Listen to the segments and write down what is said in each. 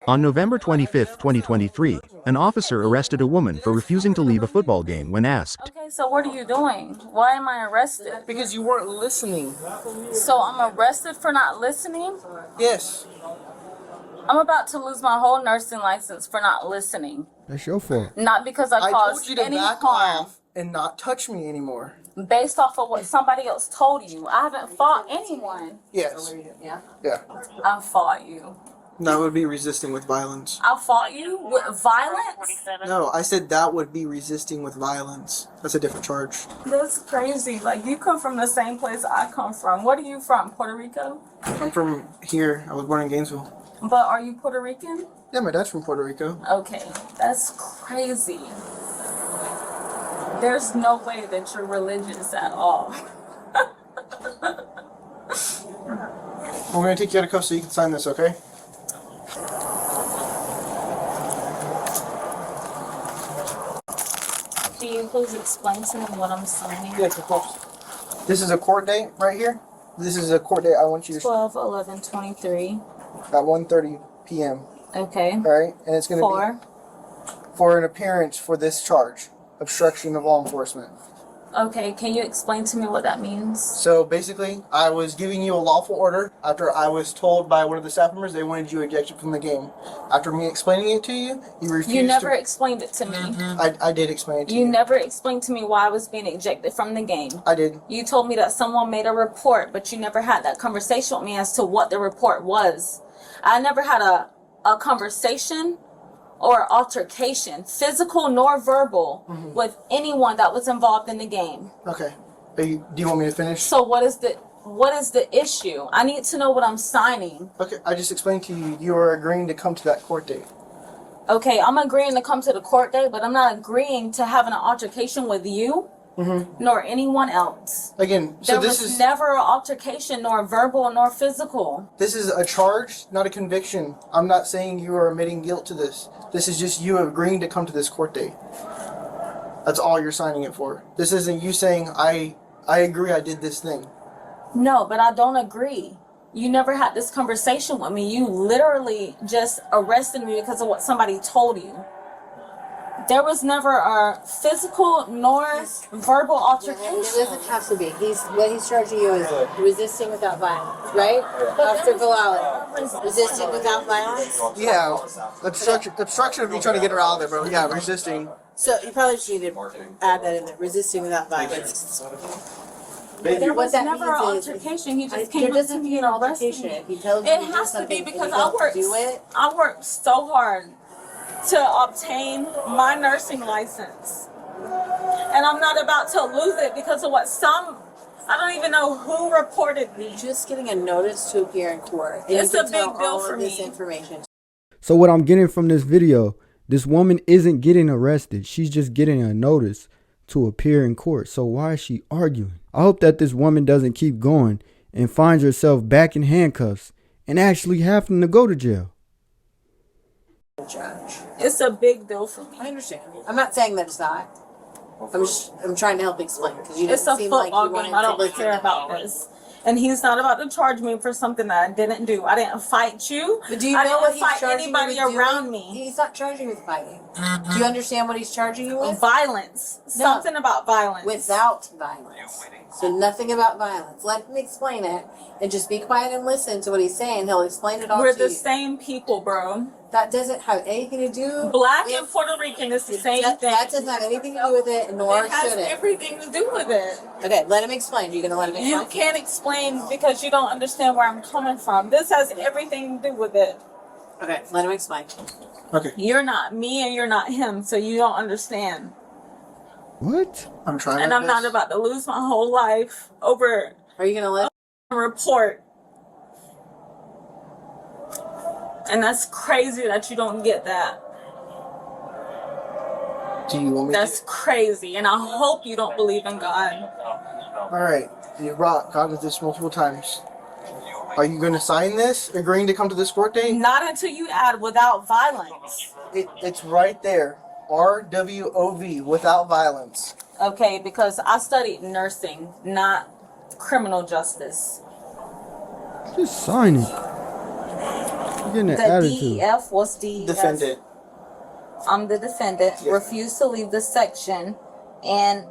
On November 25, 2023, an officer arrested a woman for refusing to leave a football game when asked. Okay, so what are you doing? Why am I arrested? Because you weren't listening. So I'm arrested for not listening? Yes. I'm about to lose my whole nursing license for not listening. That's your fault. Not because I I caused told you to any back harm. off and not touch me anymore. Based off of what somebody else told you. I haven't fought anyone. Yes. Yeah. Yeah. I fought you. That would be resisting with violence. I fought you with violence? No, I said that would be resisting with violence. That's a different charge. That's crazy. Like, you come from the same place I come from. What are you from? Puerto Rico? I'm from here. I was born in Gainesville. But are you Puerto Rican? Yeah, my dad's from Puerto Rico. Okay, that's crazy. There's no way that you're religious at all. We're going to take you out of cuffs so you can sign this, okay? Can you please explain to me what I'm signing? Yes, of course. This is a court date right here. This is a court date I want you to 12/11/23. at 1:30 p.m. Okay. All right? And it's going to be for an appearance for this charge, obstruction of law enforcement. Okay, can you explain to me what that means? So basically, I was giving you a lawful order after I was told by one of the staff members they wanted you ejected from the game. After me explaining it to you, you refused You never explained it to me. I did explain it to you. You never explained to me why I was being ejected from the game. I did. You told me that someone made a report, but you never had that conversation with me as to what the report was. I never had a conversation or altercation, physical nor verbal, with anyone that was involved in the game. Okay. Do you want me to finish? So what is the issue? I need to know what I'm signing. Okay, I just explained to you you are agreeing to come to that court date. Okay, I'm agreeing to come to the court date, but I'm not agreeing to having an altercation with you, nor anyone else. Again, so There this was is never an altercation, nor verbal, nor physical. this is a charge, not a conviction. I'm not saying you are admitting guilt to this. This is just you agreeing to come to this court date. That's all you're signing it for. This isn't you saying I agree I did this thing. No, but I don't agree. You never had this conversation with me. You literally just arrested me because of what somebody told you. There was never a physical nor verbal altercation. It doesn't have to be. What he's charging you is resisting without violence, right? Officer Bilal, resisting without violence. Yeah, obstruction of me trying to get her out of there, bro. Yeah, resisting. So you probably just need to add that in there. Resisting without violence. There was that never an means is- altercation. He just There came up to doesn't me be and an arrested altercation. me. If he tells you It to do has to something be and because you I don't worked. do it. I worked so hard to obtain my nursing license, and I'm not about to lose it because of what I don't even know who reported me. Just getting a notice to appear in court. And It's you a can big tell deal all for of this me. information. So what I'm getting from this video, this woman isn't getting arrested. She's just getting a notice to appear in court. So why is she arguing? I hope that this woman doesn't keep going and finds herself back in handcuffs and actually having to go to jail. Judge. It's a big deal for me. I understand. I'm not saying that it's not. I'm trying to help explain because you It's didn't a seem like football you wanted game. I to don't listen. care about this. And he's not about to charge me for something that I didn't do. I didn't fight you. But do you I know didn't what he's fight charging anybody you with around doing? me. He's not charging you with fighting. Do you understand what he's charging you with? Violence. Something about violence. Without violence. So nothing about violence. Let him explain it and just be quiet and listen to what he's saying. He'll explain it all We're to the you. same people, bro. That doesn't have anything to do. Black with- and Puerto Rican is the same that, thing. that doesn't have anything to do with it, nor It has should it. everything to do with it. Okay, let him explain. You're gonna let him explain. You can't explain because you don't understand where I'm coming from. This has everything to do with it. Okay, let him explain. Okay, You're not me and you're not him, so you don't understand. What? I'm trying. And my I'm not best. about to lose my whole life over Are you gonna let? a report. And that's crazy that you don't get that. Do you want me That's crazy. And I hope you don't believe in God. to? All right, you brought God with this multiple times. Are you going to sign this, agreeing to come to this court date? Not until you add without violence. It's right there. RWOV, without violence. Okay, because I studied nursing, not criminal justice. Just sign it. You're getting an The attitude. DEF, what's DEF? Defendant. I'm the defendant. Yeah. Refused to leave the section, and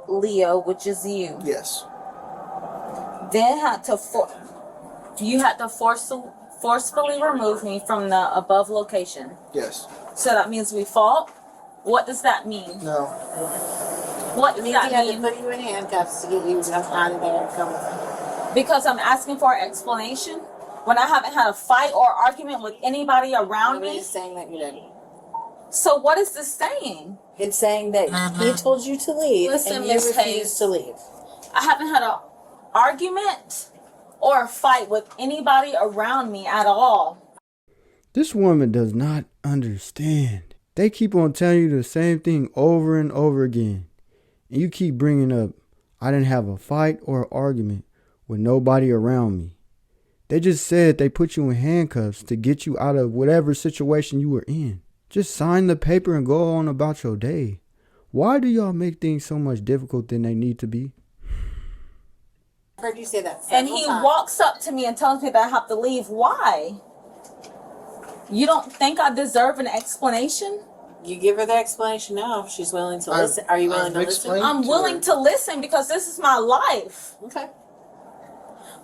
Leo, which is you. Yes. Then you had to forcefully remove me from the above location. Yes. So that means we fought. What does that mean? No. What It does means that he had to mean? put you in handcuffs to get you out of there and come with him. Because I'm asking for an explanation when I haven't had a fight or argument with anybody around me. Nobody's saying that you did. So what is this saying? It's saying that he told you to leave Listen, and you Miss refused Hayes. to leave. I haven't had an argument or a fight with anybody around me at all. This woman does not understand. They keep on telling you the same thing over and over again. And you keep bringing up, I didn't have a fight or an argument with nobody around me. They just said they put you in handcuffs to get you out of whatever situation you were in. Just sign the paper and go on about your day. Why do y'all make things so much difficult than they need to be? I've heard you say that And several he times. walks up to me and tells me that I have to leave. Why? You don't think I deserve an explanation? You give her the explanation now if she's willing to I've- listen. Are you willing I've to listen? explained- I'm to willing her. to listen because this is my life. Okay.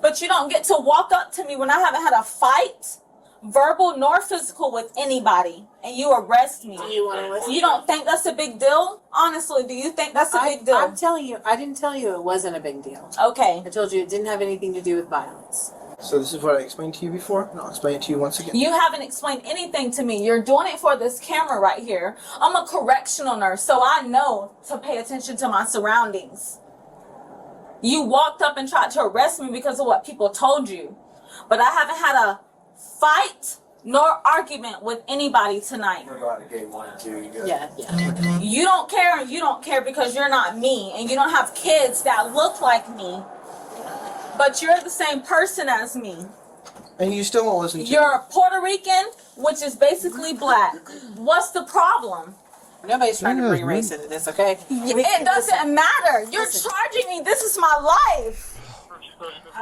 But you don't get to walk up to me when I haven't had a fight, verbal nor physical, with anybody, and you arrest me. Do you want to listen? You don't think that's a big deal? Honestly, do you think that's a big deal? I'm telling you, I didn't tell you it wasn't a big deal. Okay. I told you it didn't have anything to do with violence. So this is what I explained to you before, and I'll explain it to you once again. You haven't explained anything to me. You're doing it for this camera right here. I'm a correctional nurse, so I know to pay attention to my surroundings. You walked up and tried to arrest me because of what people told you. But I haven't had a fight nor argument with anybody tonight. Yeah. You don't care and you don't care because you're not me and you don't have kids that look like me. But you're the same person as me. And you still won't listen to You're a Puerto Rican, which is basically black. What's the problem? Nobody's trying to Yeah, bring man. race into this, okay? It doesn't matter. You're Listen. charging me. This is my life.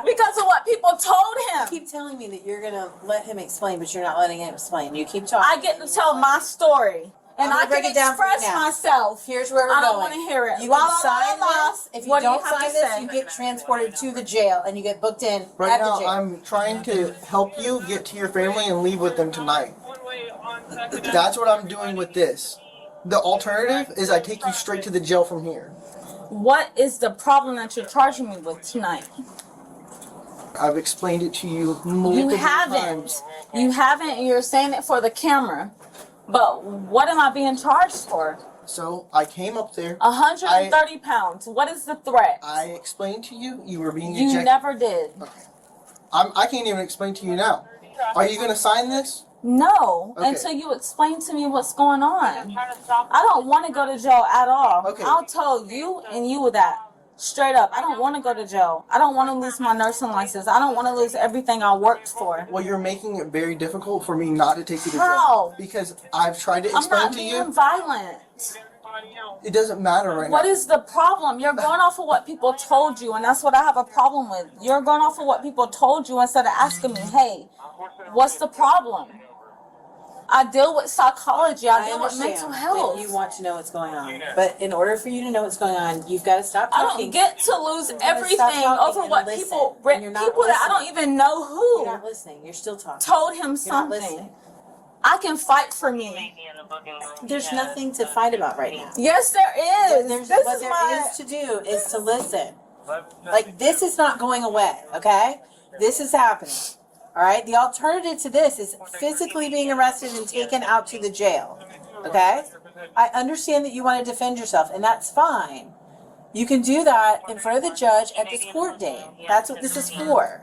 Because of what people told You him. keep telling me that you're gonna let him explain, but you're not letting him explain. You keep talking. I get to tell my story. And I'm I gonna break can it down for you express now. myself. Here's where we're I don't going. want to hear it. You La, can la, la, sign la, la. this. If you What do you don't have sign to this, say? you get transported to the jail and you get booked in Right at now, the jail. I'm trying to help you get to your family and leave with them tonight. That's what I'm doing with this. The alternative is I take you straight to the jail from here. What is the problem that you're charging me with tonight? I've explained it to you multiple You haven't. times. You haven't, and you're saying it for the camera. But what am I being charged for? So I came up there. 130 pounds. What is the threat? I explained to you you were being You ejected. never did. I can't even explain to you now. Are you going to sign this? No, Okay. until you explain to me what's going on. I don't want to go to jail at all. Okay. I'll tell you and you that. Straight up, I don't want to go to jail. I don't want to lose my nursing license. I don't want to lose everything I worked for. Well, you're making it very difficult for me not to take you to How? jail. Because I've tried to I'm explain not to being you. violent. It doesn't matter right What now. is the problem? You're going off of what people told you, and that's what I have a problem with. You're going off of what people told you instead of asking me, hey, what's the problem? I deal with psychology. I deal with mental health. that you want to know what's going on. But in order for you to know what's going on, you've got to stop I talking. don't get to lose gotta everything stop talking over and what listen. people, And you're not people that I don't listening. even know You're who, not listening. You're still talking. told him You're not something. listening. I can fight for me. There's nothing to fight about right now. Yes, there is. There's, This what is there my. is to do is to listen. Like, this is not going away, okay? This is happening. All right? The alternative to this is physically being arrested and taken out to the jail, okay? I understand that you want to defend yourself, and that's fine. You can do that in front of the judge at this court date. That's what this is for.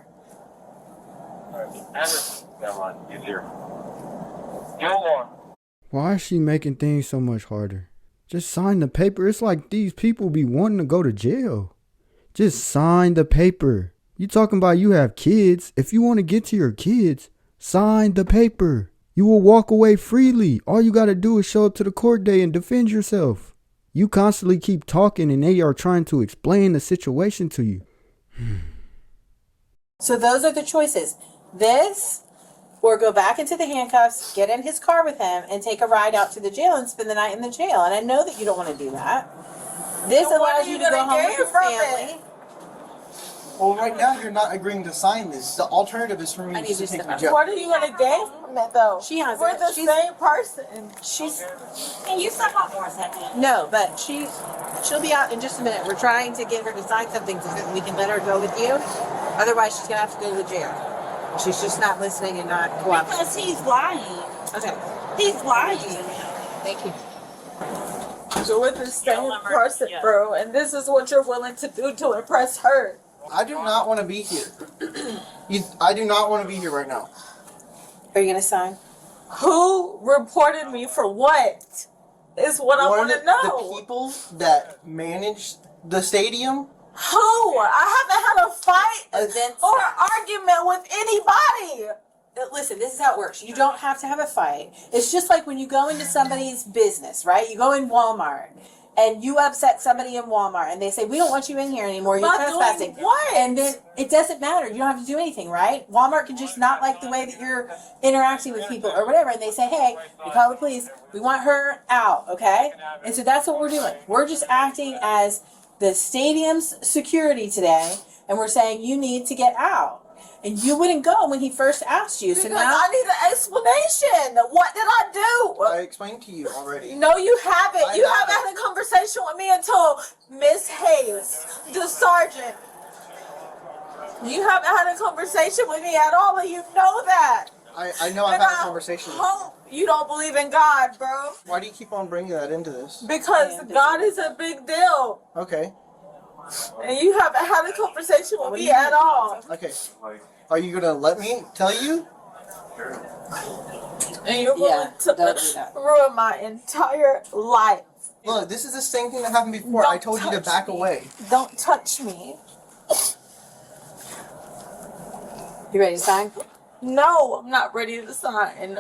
Why is she making things so much harder? Just sign the paper. It's like these people be wanting to go to jail. Just sign the paper. You talking about you have kids. If you want to get to your kids, sign the paper. You will walk away freely. All you got to do is show up to the court day and defend yourself. You constantly keep talking and they are trying to explain the situation to you. So those are the choices. This or go back into the handcuffs, get in his car with him, and take a ride out to the jail and spend the night in the jail. And I know that you don't want to do that. This So what allows are you you to go gonna home with gain your from family. it? Well, right now you're not agreeing to sign this. The alternative is for me I need to you to take step you out. to jail. What are you gonna gain from it though? She has We're it. the She's- same person. She's Can you step out for a second? no, but she'll be out in just a minute. We're trying to get her to sign something so that we can let her go with you. Otherwise, she's gonna have to go to the jail. She's just not listening and not cooperating. Because he's lying. Okay, He's lying. thank you. So we're the same person, bro, and this is what you're willing to do to impress her. I do not want to be here. I do not want to be here right now. Are you gonna sign? Who reported me for what? Is what I want to The know. people that manage the stadium. Who? I haven't had a fight Events. or an argument with anybody. Listen, this is how it works. You don't have to have a fight. It's just like when you go into somebody's business, right? You go in Walmart and you upset somebody in Walmart and they say, we don't want you in here anymore. You're Not trespassing. doing what? And then it doesn't matter. You don't have to do anything, right? Walmart can just not like the way that you're interacting with people or whatever. And they say, hey, we call the police. We want her out, okay? And so that's what we're doing. We're just acting as the stadium's security today. And we're saying, you need to get out. And you wouldn't go when he first asked you. So Because now I need an explanation. What did I do? I explained to you already. No, you haven't. I You haven't. haven't had a conversation with me until Miss Hayes, the sergeant. You haven't had a conversation with me at all, and you know that. I know I've And had a I conversation. hope you don't believe in God, bro. Why do you keep on bringing that into this? Because God is a big deal. Okay. And you haven't had a conversation with me at all. Okay. Are you gonna let me tell you? And you're willing don't do that. to ruin my entire life. Look, this is the same thing that happened before. I Don't told you to touch back me. away. Don't touch me. you ready to sign? No, I'm not ready to sign.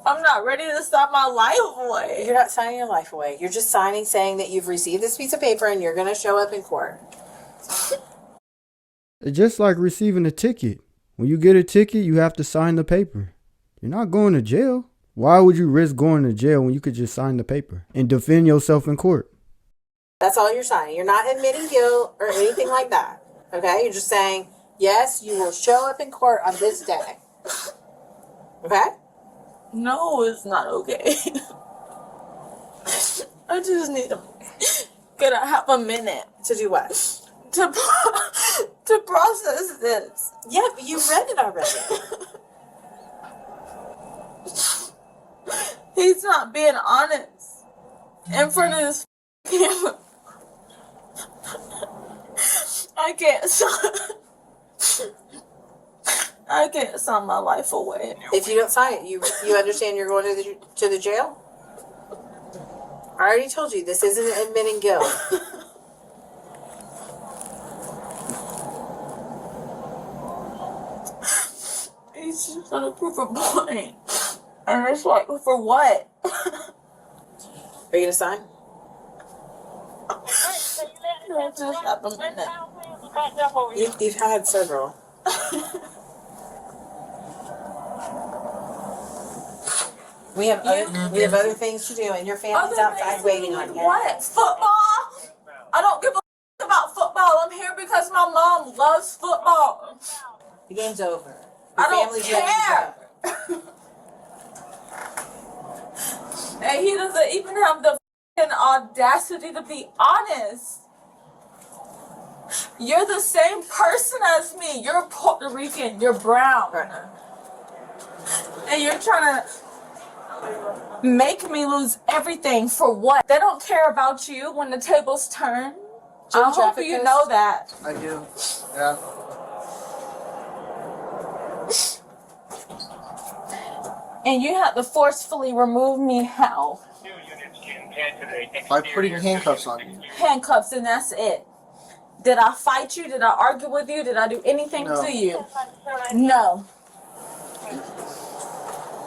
I'm not ready to sign my life away. You're not signing your life away. You're just signing saying that you've received this piece of paper and you're going to show up in court. It's just like receiving a ticket. When you get a ticket, you have to sign the paper. You're not going to jail. Why would you risk going to jail when you could just sign the paper and defend yourself in court? That's all you're signing. You're not admitting guilt or anything like that. Okay? You're just saying, yes, you will show up in court on this day. Okay? No, it's not okay. I just need to get a half a minute To do what? to process this. Yeah, but you read it already. He's not being honest in front of this camera. I can't sign my life away. If you don't sign it, you understand you're going to the jail? I already told you, this isn't admitting guilt. He's just gonna prove a point. And it's like, for what? Are you going to sign? Just have a minute. You've had several. We have other things to do, and your family's outside waiting on you. What? Football? I don't give a about football. I'm here because my mom loves football. The game's over. Your I don't family's ready to care. And he doesn't even have the fucking audacity to be honest. You're the same person as me. You're Puerto Rican. You're brown. Right. And you're trying to make me lose everything for what? They don't care about you when the tables turn. I hope traffic you goes? know that. I do. Yeah. And you had to forcefully remove me how? By putting handcuffs on you. Handcuffs, and that's it. Did I fight you? Did I argue with you? Did I do anything No. to you? No.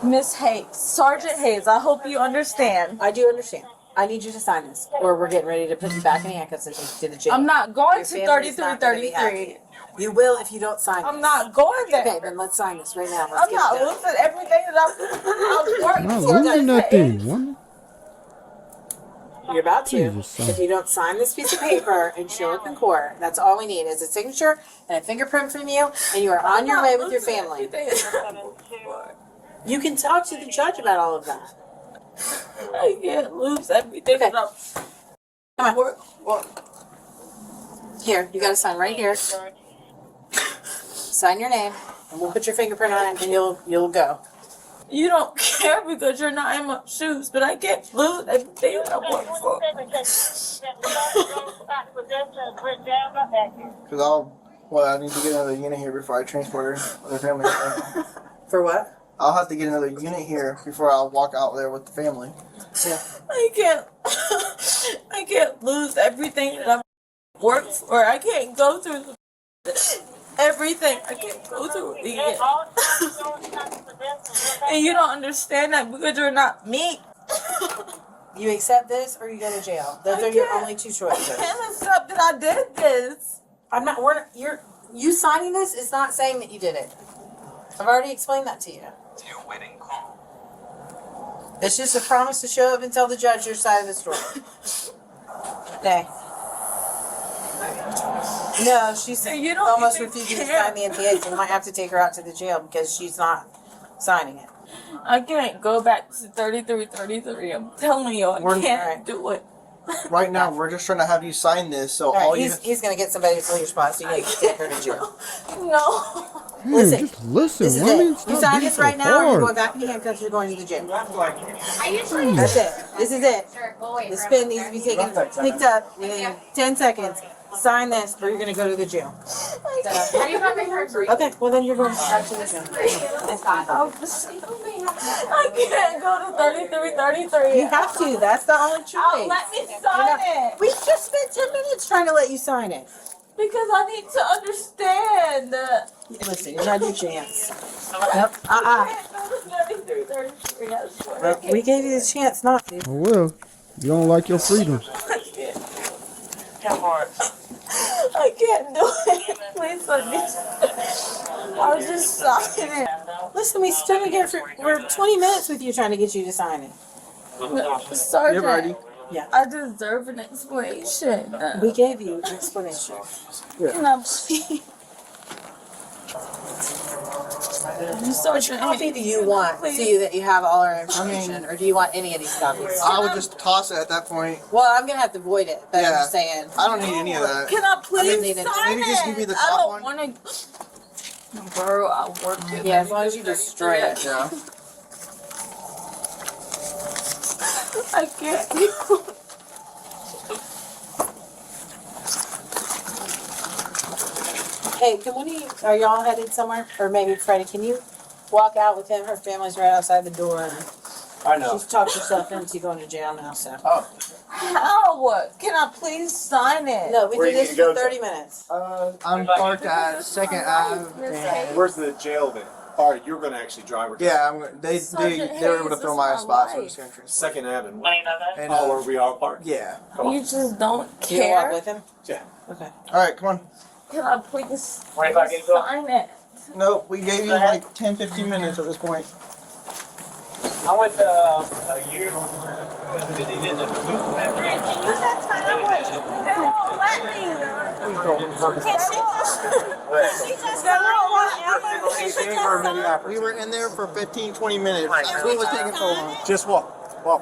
Miss Hayes, Sergeant Hayes, I hope you understand. I do understand. I need you to sign this, or we're getting ready to put you back in handcuffs and take you to the jail. I'm not going Your to family's not gonna be 3333. You will if you don't sign I'm this. not going there. Okay, then let's sign this right now. Let's I'm get not it done. losing everything that I've worked Not for. losing nothing, woman. You're about to. Jesus, son. If you don't sign this piece of paper and show up in court, that's all we need is a signature and a fingerprint from you, and you are on your way with your family. You can talk to the judge about all of that. I can't lose everything Okay. that I've Come on. worked for. Here, you gotta sign right here. Sign your name, and we'll put your fingerprint on it, and you'll go. You don't care because you're not in my shoes, but I can't lose everything that I worked for. Because I need to get another unit here before I transport her with her family. For what? I'll have to get another unit here before I'll walk out there with the family. Yeah. I can't lose everything that I've worked for. I can't go through everything. I can't go through it again. And you don't understand that because you're not me. You accept this or you go to jail. Those are your only two I choices. can't accept that I did this. You signing this is not saying that you did it. I've already explained that to you. It's just a promise to show up and tell the judge your side of the story. Okay. No, she's You don't almost even refusing to care. sign the NPA, so you might have to take her out to the jail because she's not signing it. I can't go back to 3333. I'm telling you, I We're- can't Alright. do it. Right now, we're just trying to have you sign this, so All all right, you. he's gonna get somebody to fill your spot, so you gotta take her to jail. No. Listen, Just listen, This is woman. it. Stop You sign being this so right now, or you're hard. going back in handcuffs. You're going to the jail. I usually That's it. This is it. The spin needs to be taken, picked up within 10 seconds. Sign this, or you're gonna go to the jail. Have you got my surgery? Okay, well then you're going back to the jail. I can't go to 3333. You have to. That's the only choice. Let me sign it. We just spent 10 minutes trying to let you sign it. Because I need to understand. Listen, you had your chance. I Nope. can't go to 3333. I swear. We gave you the chance not to. Oh, well, you don't like your freedom. I can't. I can't do it. Please let me. I'll just sign it. Listen, we stood again for 20 minutes with you trying to get you to sign it. Sergeant, You're ready. Yeah. I deserve an explanation. We gave you an explanation. Can I please? Which copy do you want so that you have all our information, or do you want any of these copies? I would just toss it at that point. Well, I'm gonna have to void it, but I'm Yeah. just saying. I don't need any of that. Can I please need it. sign Maybe just give me the I top don't one. want to. Bro, I worked it. Yeah, as long as you destroy it. Yeah. I can't. Hey, can one of you, are y'all headed somewhere? Or maybe Freddie, can you walk out with him? Her family's right outside the door. And I know. she's talked herself into going to jail now, so. How? Can I please sign it? No, we Where did you this need to for go, 30 minutes. I'm parked at Second Ave. And Where's the jail then? All right, you're going to actually drive her. yeah, they Sergeant were able to Hayes, fill this my is spot, my so I'm life. just gonna transfer. Second Avenue. And, Oh, where we all parked? yeah. Come You on. just don't You gonna walk care. with him? Yeah. Okay. All right, come on. Can I please 25 get it, Bill? sign it? Nope, we gave you like 10, 15 minutes at this point. I went a year. They won't let me. We were in there for 15, 20 minutes. What was taking so long? Just walk. Walk.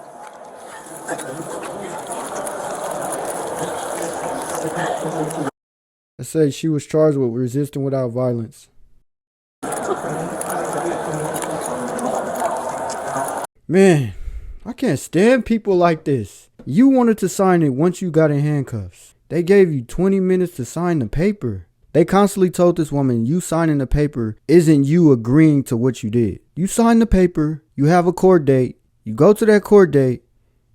I say she was charged with resisting without violence. Man, I can't stand people like this. You wanted to sign it once you got in handcuffs. They gave you 20 minutes to sign the paper. They constantly told this woman you signing the paper isn't you agreeing to what you did. You sign the paper, you have a court date, you go to that court date,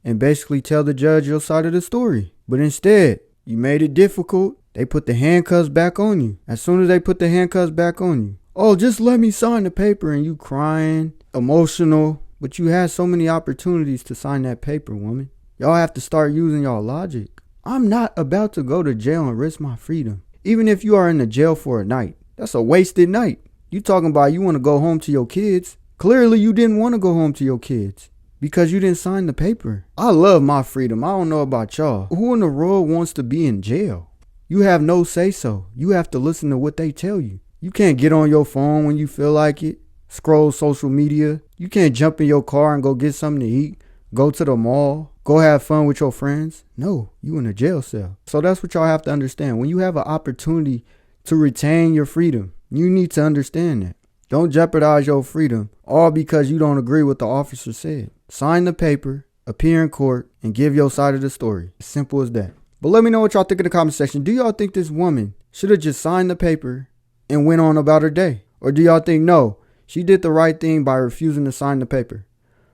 and basically tell the judge your side of the story. But instead, you made it difficult. They put the handcuffs back on you. As soon as they put the handcuffs back on you, oh, just let me sign the paper, and you crying, emotional. But you had so many opportunities to sign that paper, woman. Y'all have to start using y'all logic. I'm not about to go to jail and risk my freedom. Even if you are in the jail for a night, that's a wasted night. You talking about you want to go home to your kids. Clearly you didn't want to go home to your kids because you didn't sign the paper. I love my freedom. I don't know about y'all. Who in the world wants to be in jail? You have no say so. You have to listen to what they tell you. You can't get on your phone when you feel like it, scroll social media. You can't jump in your car and go get something to eat, go to the mall, go have fun with your friends. No, you in a jail cell. So that's what y'all have to understand. When you have an opportunity to retain your freedom, you need to understand that. Don't jeopardize your freedom all because you don't agree with the officer said. Sign the paper, appear in court, and give your side of the story. As simple as that. But let me know what y'all think in the comment section. Do y'all think this woman should have just signed the paper and went on about her day? Or do y'all think, no, she did the right thing by refusing to sign the paper?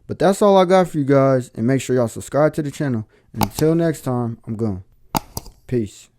But that's all I got for you guys. And make sure y'all subscribe to the channel. And until next time, I'm gone. Peace.